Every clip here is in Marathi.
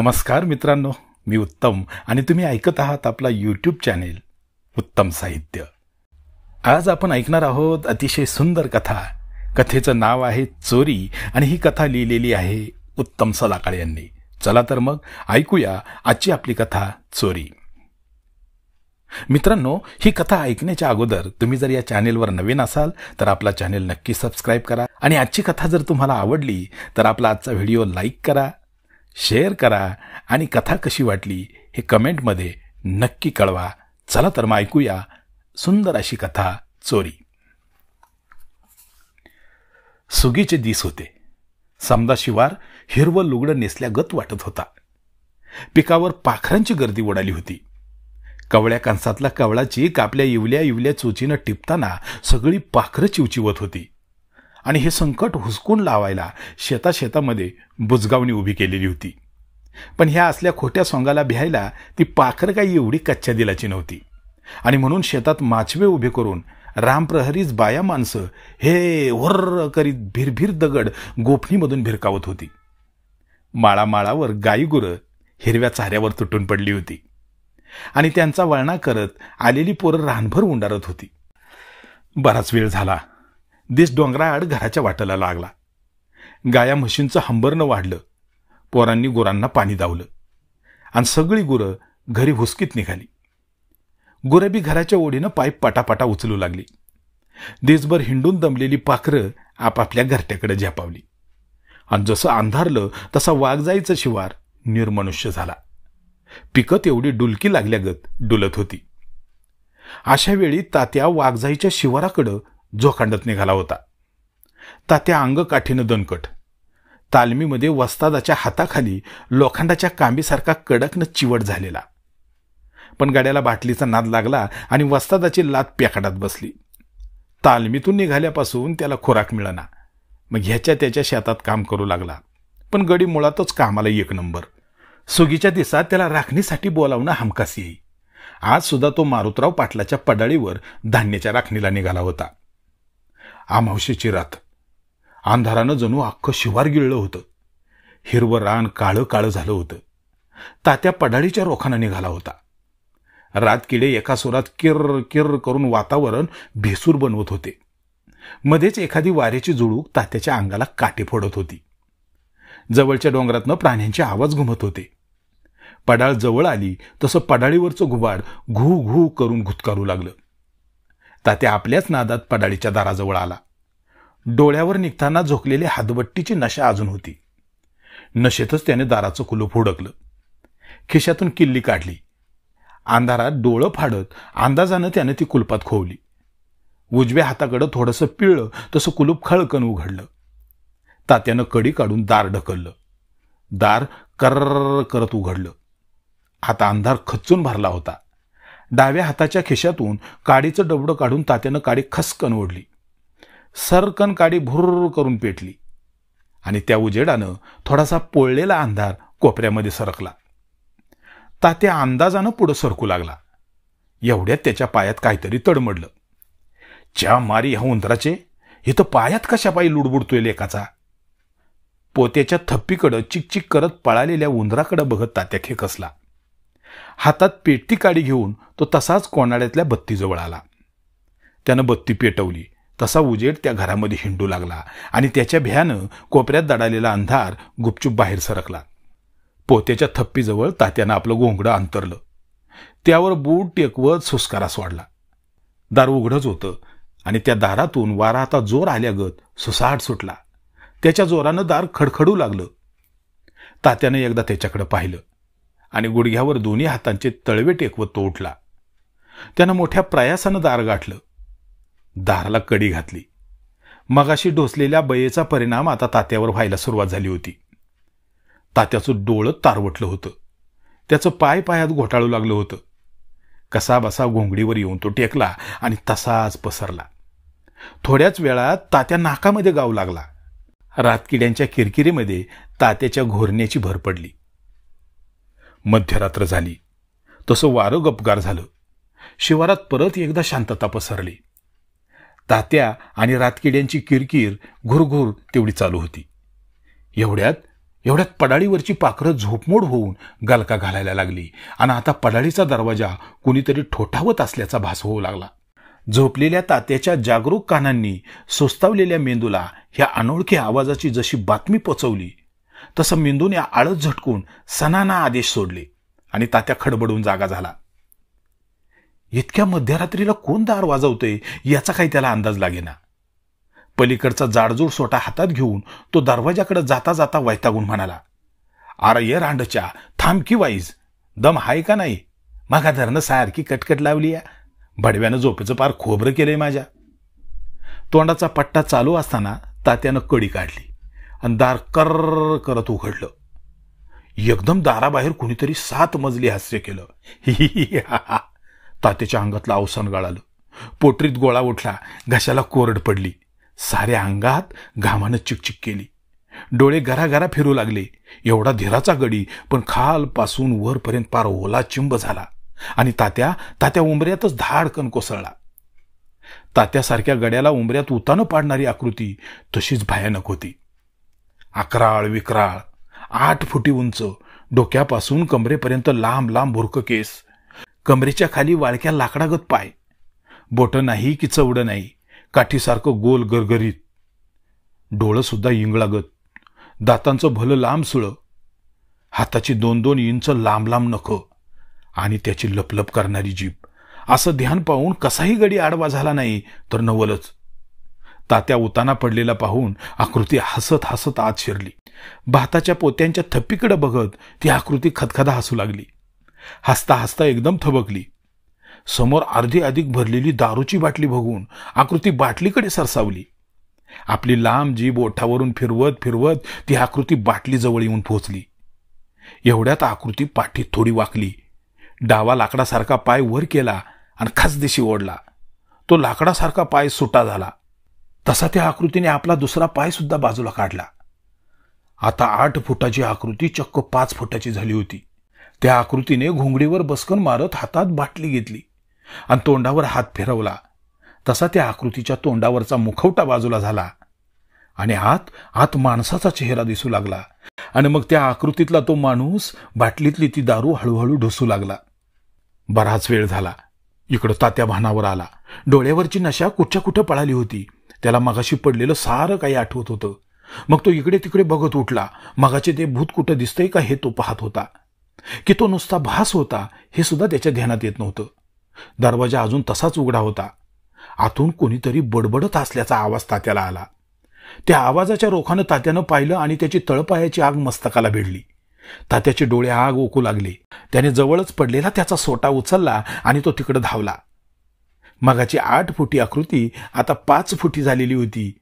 नमस्कार मित्रांनो, मी उत्तम आणि तुम्ही ऐकत आहात आपला यूट्यूब चॅनेल उत्तम साहित्य. आज आपण ऐकणार आहोत अतिशय सुंदर कथा. कथेचं नाव आहे चोरी आणि ही कथा लिहिलेली आहे उत्तम सदाकाळ यांनी. चला तर मग ऐकूया आजची आपली कथा चोरी. मित्रांनो, ही कथा ऐकण्याच्या अगोदर तुम्ही जर या चॅनेलवर नवीन असाल तर आपला चॅनेल नक्की सबस्क्राईब करा आणि आजची कथा जर तुम्हाला आवडली तर आपला आजचा व्हिडिओ लाईक करा, शेअर करा आणि कथा कशी वाटली हे कमेंटमध्ये नक्की कळवा. चला तर मग ऐकूया सुंदर अशी कथा चोरी. सुगीचे दिस होते. समदा शिवार हिरवं लुगडं नेसल्यागत वाटत होता. पिकावर पाखरांची गर्दी उडाली होती. कवळ्या कंसातला कवळाची आपल्या इवल्या इवल्या चोचीनं टिपताना सगळी पाखरं चिवचिवत होती आणि हे संकट हुसकून लावायला शेतामध्ये बुजगावणी उभी केलेली होती. पण ह्या असल्या खोट्या सोंगाला भ्यायला ती पाखर काही एवढी कच्च्या दिलाची नव्हती आणि म्हणून शेतात माचवे उभे करून रामप्रहरीच बाया माणसं हे वर्र करीत भिरभिर दगड गोफणीमधून भिरकावत होती. माळामाळावर गाईगुरं हिरव्या चाऱ्यावर तुटून पडली होती आणि त्यांचा वळणा करत आलेली पोरं रानभर उंडारत होती. बराच वेळ झाला. दिस डोंगराआड घराच्या वाटेला लागला. गाया म्हशींचं हंबरणं वाढलं. पोरांनी गुरांना पाणी दावलं आणि सगळी गुरं घरी हुसकीत निघाली. गुरं बी घराच्या ओढीनं पाईप पटापटा उचलू लागली. दिसभर हिंडून दमलेली पाखरं आपापल्या घरट्याकडे झेपावली आणि जसं अंधारलं तसा वाघजाईचं शिवार निर्मनुष्य झाला. पिकं तेवढी डुलकी लागल्यागत डुलत होती. अशा वेळी तात्या वाघजाईच्या शिवाराकडं झोकांडत निघाला होता. तात्या अंगकाठीनं दणकट, तालमीमध्ये वस्तादाच्या हाताखाली लोखंडाच्या कांबीसारखा कडकनं चिवट झालेला. पण गाड्याला बाटलीचा नाद लागला आणि वस्तादाची लात पेकाडात बसली. तालमीतून निघाल्यापासून त्याला खुराक मिळाना. मग ह्याच्या त्याच्या शेतात काम करू लागला. पण गडी मुळातच कामाला एक नंबर. सुगीच्या दिवसात त्याला राखणीसाठी बोलावणं हमखास येई. आज सुद्धा तो मारुतराव पाटलाच्या पडाळीवर धान्याच्या राखणीला निघाला होता. अमावस्येची रात. अंधारानं जणू अख्खं शिवार गिळलं होतं. हिरवं रान काळं काळं झालं होतं. तात्या पडाळीच्या रोखानं निघाला होता. रातकिडे एका सुरात किर्र किर्र करून वातावरण भेसूर बनवत होते. मध्येच एखादी वाऱ्याची झुळूक तात्याच्या अंगाला काटे फोडत होती. जवळच्या डोंगरातनं प्राण्यांचे आवाज घुमत होते. पडाळ जवळ आली तसं पडाळीवरचं घुबाड घू घू करून घुतकारू लागलं. तात्या आपल्याच नादात पडाळीच्या दाराजवळ आला. डोळ्यावर निघताना झोकलेली हातबट्टीची नशा अजून होती. नशेतच त्याने दाराचं कुलूप हुडकलं. खिशातून किल्ली काढली. अंधारात डोळं फाडत अंदाजानं त्यानं ती कुलपात खोवली. उजव्या हाताकडं थोडंसं पिळलं तसं कुलूप खळकन उघडलं. तात्यानं कडी काढून दार ढकललं. दार कर्र करत उघडलं. आता अंधार खच्चून भरला होता. डाव्या हाताच्या खिशातून काडीचं डबडं काढून तात्यानं काडी खसकन ओढली. सरकन काडी भुर्र करून पेटली आणि त्या उजेडानं थोडासा पोळलेला अंधार कोपऱ्यामध्ये सरकला. तात्या अंदाजानं पुढं सरकू लागला. एवढ्यात त्याच्या पायात काहीतरी तडमडलं. च्या मारी ह्या उंदराचे, इथं पायात कशा पायी लुडबुडतोय लेकाचा. पोत्याच्या थप्पीकडं चिकचिक करत पळालेल्या उंदराकडं बघत तात्या खेकसला. हातात पेटती काडी घेऊन तो तसाच कोणाड्यातल्या बत्तीजवळ आला. त्यानं बत्ती पेटवली तसा उजेड त्या घरामध्ये हिंडू लागला आणि त्याच्या भ्यानं कोपऱ्यात दडालेला अंधार गुपचूप बाहेर सरकला. पोत्याच्या थप्पीजवळ तात्यानं आपलं घोंगडं अंतरलं. त्यावर बूट टेकवत सुस्कारा सोडला. दार उघडच होतं आणि त्या दारातून वारा आता जोर आल्यागत सुसाट सुटला. त्याच्या जोरानं दार खडखडू लागलं. तात्यानं एकदा त्याच्याकडे पाहिलं आणि गुडघ्यावर दोन्ही हातांचे तळवे टेकवत तो उठला. त्यानं मोठ्या प्रयासानं दार गाठलं. दाराला कडी घातली. मगाशी ढोसलेल्या बयेचा परिणाम आता तात्यावर व्हायला सुरुवात झाली होती. तात्याचं डोळं तारवटलं होतं. त्याचं पायात घोटाळू लागलं होतं. कसा बसा घोंगडीवर येऊन तो टेकला आणि तसाच पसरला. थोड्याच वेळात तात्या नाकामध्ये गाव लागला. रातकिड्यांच्या किरकिरीमध्ये तात्याच्या घोरण्याची भर पडली. मध्यरात्र झाली. तसं वारं गपगार झालं. शिवारात परत एकदा शांतता पसरली. तात्या आणि रातकिड्यांची किरकिर घुरघुर तेवढी चालू होती. एवढ्यात एवढ्यात पडाळीवरची पाखरं झोपमोड होऊन गलका घालायला लागली आणि आता पडाळीचा दरवाजा कुणीतरी ठोठावत असल्याचा भास होऊ लागला. झोपलेल्या तात्याच्या जागरूक कानांनी सुस्तावलेल्या मेंदूला ह्या अनोळखी आवाजाची जशी बातमी पोचवली तसं मेंदूने आळस झटकून सणाना आदेश सोडले आणि तात्या खडबडून जागा झाला. इतक्या मध्यरात्रीला कोण दार वाजवतोय याचा काही त्याला अंदाज लागेना. पलीकडचा जाडजूड सोटा हातात घेऊन तो दरवाजाकडे जाता जाता वैतागून म्हणाला, "अरे ये रांडच्या, थांब की वाईज, दम हाय का नाही? मागा धरणं सारखी कटकट लावली या, बडव्यानं झोपेचं पार खोबरं केलंय माझ्या." तोंडाचा पट्टा चालू असताना तात्यानं कडी काढली आणि दार कर्र करत उघडलं. एकदम दाराबाहेर कुणीतरी 7 मजली हास्य केलं. तात्याच्या अंगातलं अवसान गळालं, पोटरीत गोळा उठला, घशाला कोरड पडली, साऱ्या अंगात घामानं चिकचिक केली, डोळे घराघरा फिरू लागले. एवढा धीराचा गडी पण खालपासून वरपर्यंत पार ओला चिंब झाला आणि तात्या उंबऱ्यातच धाडकन कोसळला. तात्यासारख्या गड्याला उंबऱ्यात उतानं पाडणारी आकृती तशीच भयानक होती. अकराळ विक्राळ, 8 फुटी उंच, डोक्यापासून कमरेपर्यंत लांब लांब भुरकं केस, कमरेच्या खाली वाळक्या लाकडागत पाय, बोटं नाही की चवडं नाही, काठीसारखं गोल गरगरीत, डोळं सुद्धा इंगळागत, दातांचं भलं लांब सुळं, हाताची 2-2 इंच लांब लांब नखं आणि त्याची लपलप करणारी जीभ. असं ध्यान पाहून कसाही गडी आडवा झाला नाही तर नवलच. तात्या उताना पडलेला पाहून आकृती हसत हसत आत शिरली. भाताच्या पोत्यांच्या थप्पीकडे बघत ती आकृती खदखदा हसू लागली. हसता हसता एकदम थबकली. समोर अर्धी अधिक भरलेली दारूची बाटली बघून आकृती बाटलीकडे सरसावली. आपली लांब जीभ ओठावरून फिरवत फिरवत ती आकृती बाटलीजवळ येऊन पोहोचली. एवढ्यात आकृती पाठीत थोडी वाकली, डावा लाकडासारखा पाय वर केला आणि खासदेशी ओढला. तो लाकडासारखा पाय सुटा झाला. तसा त्या आकृतीने आपला दुसरा पाय सुद्धा बाजूला काढला. आता 8 फुटाची आकृती चक्क 5 फुटाची झाली होती. त्या आकृतीने घोंगडीवर बसकन मारत हातात बाटली घेतली आणि तोंडावर हात फिरवला. तसा त्या आकृतीच्या तोंडावरचा मुखवटा बाजूला झाला आणि आत माणसाचा चेहरा दिसू लागला आणि मग त्या आकृतीतला तो माणूस बाटलीतली ती दारू हळूहळू ढोसू लागला. बराच वेळ झाला. इकडं तात्या भानावर आला. डोळ्यावरची नशा कुठं पळाली होती. त्याला मगाशी पडलेलं सारं काही आठवत होतं. मग तो इकडे तिकडे बघत उठला. मगाचे ते भूत कुठं दिसतंय का हे तो पाहत होता की तो नुसता भास होता हे सुद्धा त्याच्या ध्यानात येत नव्हतं. दरवाजा अजून तसाच उघडा होता. आतून कोणीतरी बडबडत असल्याचा आवाज तात्याला आला. त्या आवाजाच्या रोखानं तात्यानं पाहिलं आणि त्याची तळपायाची आग मस्तकाला भिडली. तात्याचे डोळे आग ओकू लागले. त्याने जवळच पडलेला त्याचा सोटा उचलला आणि तो तिकडे धावला. मगाची 8 फुटी आकृती आता 5 फुटी झालेली होती.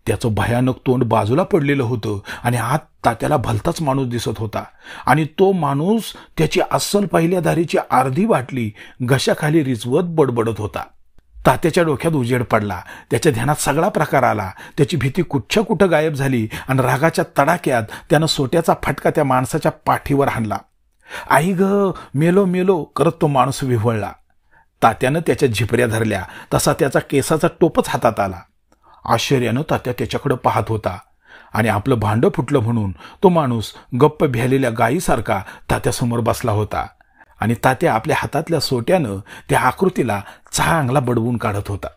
त्याचं भयानक तोंड बाजूला पडलेलं होतं आणि आत तात्याला भलताच माणूस दिसत होता आणि तो माणूस त्याची अस्सल पहिल्या धारीची अर्धी बाटली घशाखाली रिचवत बडबडत होता. तात्याच्या डोक्यात उजेड पडला. त्याच्या ध्यानात सगळा प्रकार आला. त्याची भीती कुठं गायब झाली आणि रागाच्या तडाक्यात त्यानं सोट्याचा फटका त्या माणसाच्या पाठीवर हाणला. "आई ग, मेलो मेलो" करत तो माणूस विव्हळला. तात्यानं त्याच्या झिपऱ्या धरल्या तसा त्याचा केसाचा टोपच हातात आला. आश्चर्यानं तात्या त्याच्याकडे पाहत होता आणि आपलं भांडं फुटलं म्हणून तो माणूस गप्प भ्यालेल्या गायीसारखा तात्यासमोर बसला होता आणि तात्या आपल्या हातातल्या सोट्यानं त्या आकृतीला चांगला बडवून काढत होता.